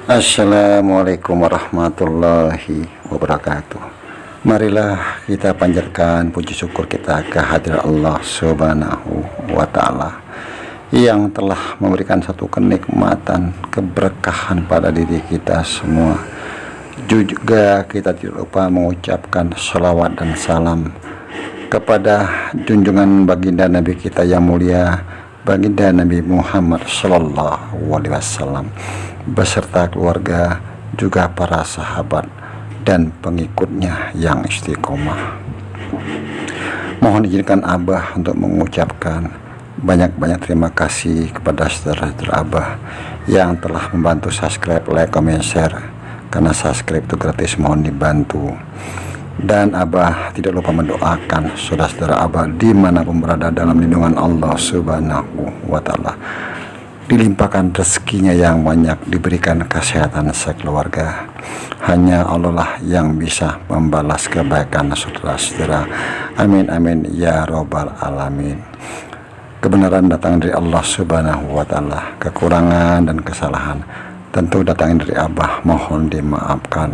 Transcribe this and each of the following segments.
Assalamualaikum warahmatullahi wabarakatuh. Marilah kita panjatkan puji syukur kita ke hadirat Allah Subhanahu wa Ta'ala yang telah memberikan satu kenikmatan, keberkahan pada diri kita semua. Juga kita tidak lupa mengucapkan salawat dan salam kepada junjungan baginda Nabi kita yang mulia, baginda Nabi Muhammad Sallallahu Alaihi Wasallam, beserta keluarga, juga para sahabat dan pengikutnya yang istiqomah. Mohon izinkan Abah untuk mengucapkan banyak-banyak terima kasih kepada saudara-saudara Abah yang telah membantu subscribe, like, comment, share. Karena subscribe itu gratis, mohon dibantu. Dan Abah tidak lupa mendoakan saudara-saudara Abah dimanapun berada dalam lindungan Allah Subhanahu wa Ta'ala, dilimpahkan rezekinya yang banyak, diberikan kesehatan sekeluarga. Hanya Allah lah yang bisa membalas kebaikan saudara-saudara. Amin amin ya robbal alamin. Kebenaran datang dari Allah Subhanahu wa Ta'ala, kekurangan dan kesalahan tentu datang dari Abah, mohon dimaafkan.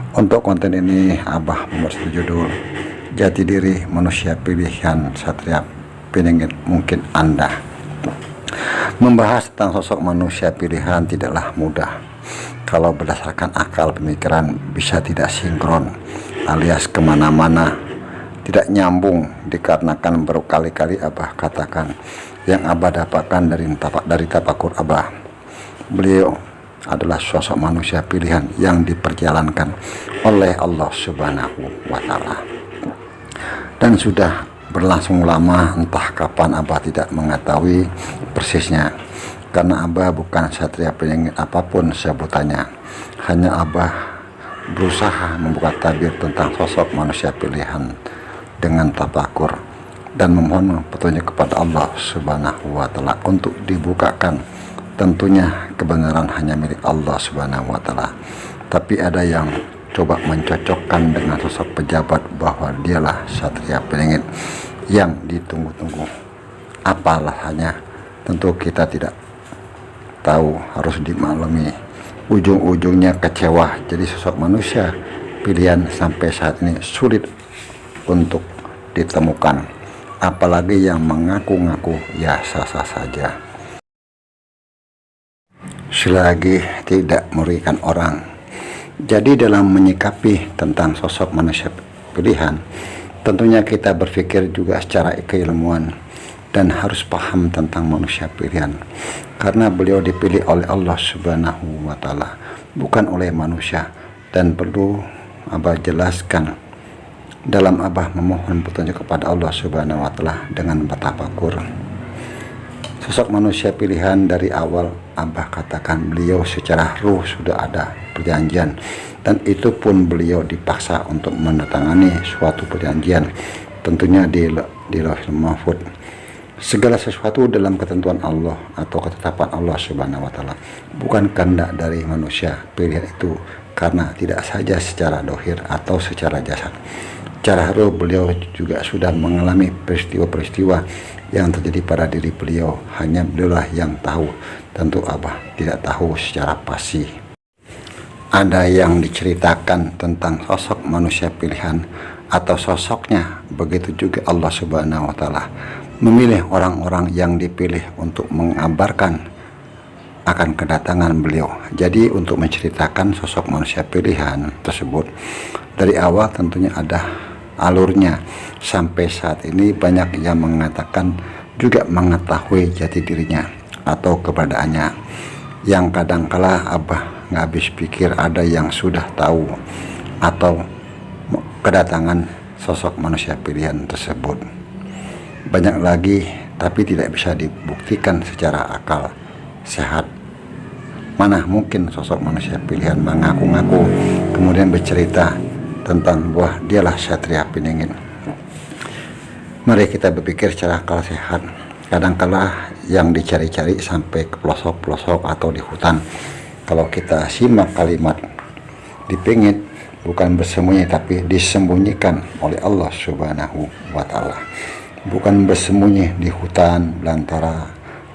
Untuk konten ini Abah membuat judul Jati Diri Manusia Pilihan Satria Piningit. Mungkin Anda membahas tentang sosok manusia pilihan tidaklah mudah. Kalau berdasarkan akal pemikiran bisa tidak sinkron, alias kemana-mana, tidak nyambung, dikarenakan berkali-kali Abah katakan yang Abah dapatkan dari tapakur Abah. Beliau adalah sosok manusia pilihan yang diperjalankan oleh Allah Subhanahu wa Ta'ala, dan sudah berlangsung lama, entah kapan Abah tidak mengetahui persisnya, karena Abah bukan satria peningit apapun sebutannya. Hanya Abah berusaha membuka tabir tentang sosok manusia pilihan dengan tafakur dan memohon petunjuk kepada Allah Subhanahu wa Ta'ala untuk dibukakan. Tentunya kebenaran hanya milik Allah Subhanahu wa Ta'ala, tapi ada yang coba mencocokkan dengan sosok pejabat bahwa dialah satria peningit yang ditunggu-tunggu. Apalah hanya, tentu kita tidak tahu, harus dimaklumi. Ujung-ujungnya kecewa. Jadi sosok manusia pilihan sampai saat ini sulit untuk ditemukan, apalagi yang mengaku-ngaku ya sah-sah saja. Selagi tidak merugikan orang. Jadi dalam menyikapi tentang sosok manusia pilihan, tentunya kita berpikir juga secara keilmuan dan harus paham tentang manusia pilihan, karena beliau dipilih oleh Allah Subhanahu wa Ta'ala, bukan oleh manusia. Dan perlu Abah jelaskan dalam Abah memohon petunjuk kepada Allah Subhanahu wa Ta'ala dengan bertafakur. Sosok manusia pilihan dari awal Abah katakan beliau secara ruh sudah ada perjanjian, dan itu pun beliau dipaksa untuk menandatangani suatu perjanjian, tentunya di Lauhul Mahfuz. Segala sesuatu dalam ketentuan Allah atau ketetapan Allah Subhanahu wa Ta'ala, bukan kehendak dari manusia pilihan itu, karena tidak saja secara dohir atau secara jasad. Secara ruh beliau juga sudah mengalami peristiwa-peristiwa yang terjadi pada diri beliau. Hanya beliaulah yang tahu. Tentu Abah tidak tahu secara pasti. Ada yang diceritakan tentang sosok manusia pilihan atau sosoknya. Begitu juga Allah Subhanahu wa Ta'ala memilih orang-orang yang dipilih untuk mengabarkan akan kedatangan beliau. Jadi untuk menceritakan sosok manusia pilihan tersebut dari awal tentunya ada alurnya. Sampai saat ini banyak yang mengatakan juga mengetahui jati dirinya atau keberadaannya, yang kadangkala Abah nggak habis pikir ada yang sudah tahu atau kedatangan sosok manusia pilihan tersebut. Banyak lagi, tapi tidak bisa dibuktikan secara akal sehat. Mana mungkin sosok manusia pilihan mengaku-ngaku kemudian bercerita tentang bahwa dialah satria piningit. Mari kita berpikir secara akal sehat. Kadangkala yang dicari-cari sampai ke pelosok-pelosok atau di hutan. Kalau kita simak kalimat dipingit, bukan bersembunyi tapi disembunyikan oleh Allah Subhanahu wa Ta'ala. Bukan bersembunyi di hutan belantara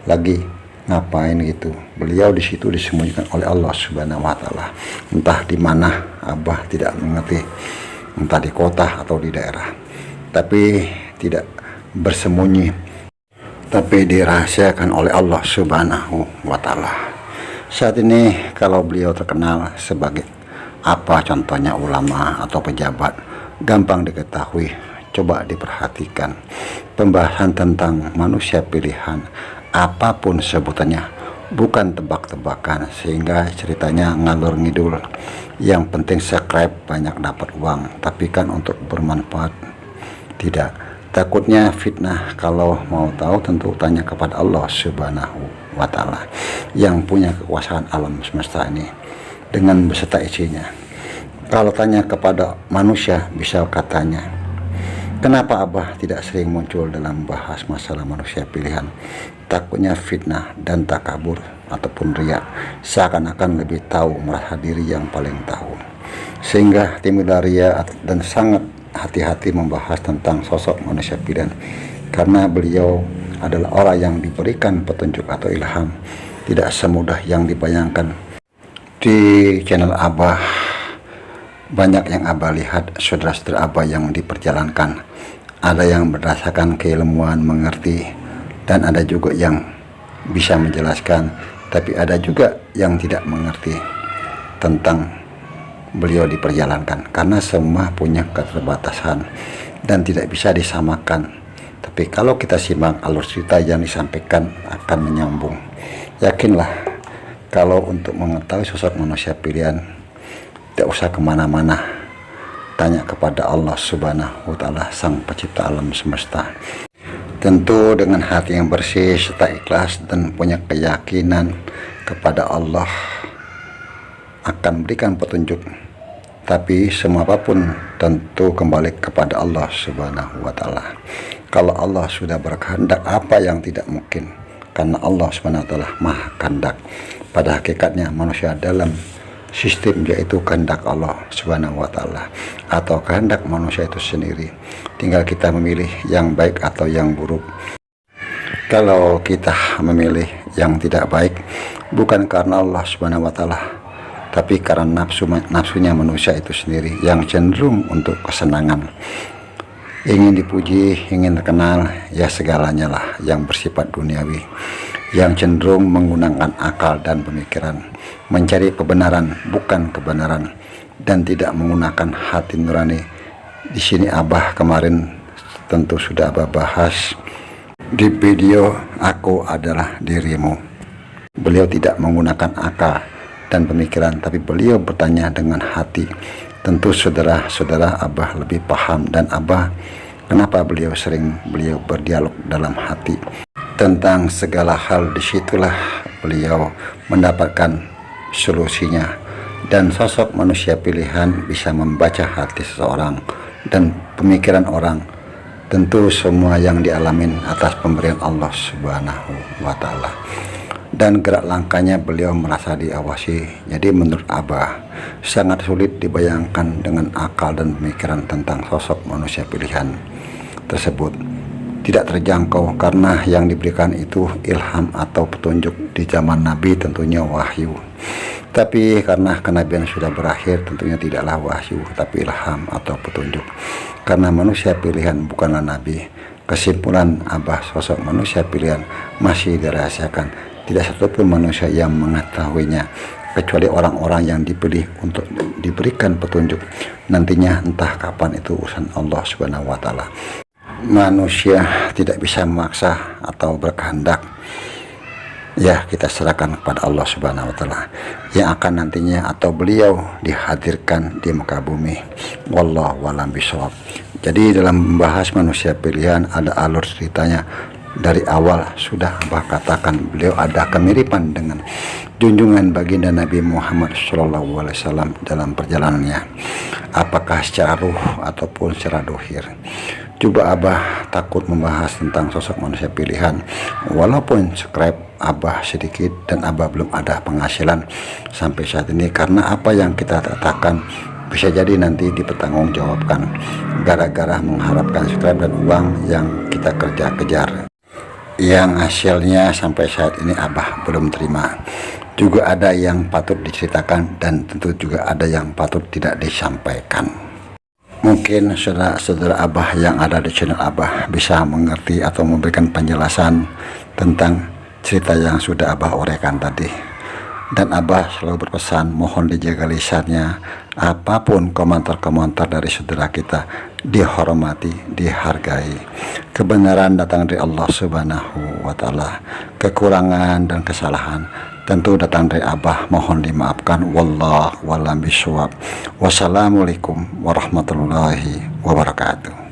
lagi ngapain gitu. Beliau di situ disembunyikan oleh Allah Subhanahu wa taala. Entah di mana, Abah tidak mengerti. Entah di kota atau di daerah. Tapi tidak bersembunyi, tapi dirahasiakan oleh Allah Subhanahu wa taala. Saat ini kalau beliau terkenal sebagai apa, contohnya ulama atau pejabat, gampang diketahui. Coba diperhatikan pembahasan tentang manusia pilihan, apapun sebutannya, bukan tebak-tebakan sehingga ceritanya ngalur ngidul. Yang penting subscribe, banyak dapat uang, tapi kan untuk bermanfaat tidak. Takutnya fitnah. Kalau mau tahu tentu tanya kepada Allah Subhanahu wa taala yang punya kekuasaan alam semesta ini dengan beserta isinya. Kalau tanya kepada manusia, bisa katanya, kenapa Abah tidak sering muncul dalam bahas masalah manusia pilihan? Takutnya fitnah dan takabur ataupun riak, seakan-akan lebih tahu, merasa diri yang paling tahu, sehingga timbul riak dan sangat hati-hati membahas tentang sosok manusia pilihan, karena beliau adalah orang yang diberikan petunjuk atau ilham tidak semudah yang dibayangkan. Di channel Abah banyak yang Abah lihat saudara-saudara Abah yang diperjalankan, ada yang berdasarkan keilmuan mengerti, dan ada juga yang bisa menjelaskan, tapi ada juga yang tidak mengerti tentang beliau diperjalankan, karena semua punya keterbatasan dan tidak bisa disamakan. Tapi kalau kita simak alur cerita yang disampaikan akan menyambung. Yakinlah kalau untuk mengetahui sosok manusia pilihan tidak usah kemana-mana, tanya kepada Allah Subhanahu wa taala, sang pencipta alam semesta. Tentu dengan hati yang bersih serta ikhlas dan punya keyakinan kepada Allah akan berikan petunjuk. Tapi semua apapun tentu kembali kepada Allah Subhanahu wa taala. Kalau Allah sudah berkehendak, apa yang tidak mungkin? Karena Allah Subhanahu wa taala Maha Kehendak. Pada hakikatnya manusia dalam sistem yaitu kehendak Allah Subhanahu wa taala atau kehendak manusia itu sendiri. Tinggal kita memilih yang baik atau yang buruk. Kalau kita memilih yang tidak baik, bukan karena Allah Subhanahu wa taala, tapi karena nafsunya manusia itu sendiri yang cenderung untuk kesenangan, ingin dipuji, ingin terkenal, ya segalanya lah yang bersifat duniawi, yang cenderung menggunakan akal dan pemikiran, mencari kebenaran bukan kebenaran, dan tidak menggunakan hati nurani. Di sini Abah kemarin tentu sudah Abah bahas di video Aku Adalah Dirimu. Beliau tidak menggunakan akal dan pemikiran, tapi beliau bertanya dengan hati. Tentu saudara-saudara Abah lebih paham, dan Abah kenapa beliau berdialog dalam hati tentang segala hal. Disitulah beliau mendapatkan solusinya, dan sosok manusia pilihan bisa membaca hati seseorang dan pemikiran orang. Tentu semua yang dialamin atas pemberian Allah Subhanahu wa taala, dan gerak langkahnya beliau merasa diawasi. Jadi menurut Abah sangat sulit dibayangkan dengan akal dan pemikiran tentang sosok manusia pilihan tersebut. Tidak terjangkau karena yang diberikan itu ilham atau petunjuk. Di zaman Nabi tentunya wahyu, tapi karena kenabian sudah berakhir tentunya tidaklah wahyu tapi ilham atau petunjuk, karena manusia pilihan bukanlah Nabi. Kesimpulan Abah, sosok manusia pilihan masih dirahasiakan. Tidak satupun manusia yang mengetahuinya kecuali orang-orang yang dipilih untuk diberikan petunjuk. Nantinya entah kapan, itu urusan Allah Subhanahu wa taala. Manusia tidak bisa memaksa atau berkehendak. Ya, kita serahkan kepada Allah Subhanahu wa taala yang akan nantinya atau beliau dihadirkan di muka bumi. Wallahu a'lam bishawab. Jadi dalam membahas manusia pilihan ada alur ceritanya. Dari awal sudah Abah katakan beliau ada kemiripan dengan junjungan baginda Nabi Muhammad SAW dalam perjalanannya, apakah secara ruh ataupun secara dohir. Coba Abah takut membahas tentang sosok manusia pilihan, walaupun subscribe Abah sedikit dan Abah belum ada penghasilan sampai saat ini, karena apa yang kita katakan bisa jadi nanti dipertanggungjawabkan gara-gara mengharapkan subscribe dan uang yang kita kejar. yang hasilnya sampai saat ini Abah belum terima. Juga ada yang patut diceritakan dan tentu juga ada yang patut tidak disampaikan. Mungkin saudara-saudara Abah yang ada di channel Abah bisa mengerti atau memberikan penjelasan tentang cerita yang sudah Abah uraikan tadi. Dan Abah selalu berpesan mohon dijaga lisannya. Apapun komentar-komentar dari saudara kita dihormati, dihargai. Kebenaran datang dari Allah Subhanahu wa Ta'ala. Kekurangan dan kesalahan tentu datang dari Abah, mohon dimaafkan. Wallahu a'lam bishawab. Wassalamualaikum warahmatullahi wabarakatuh.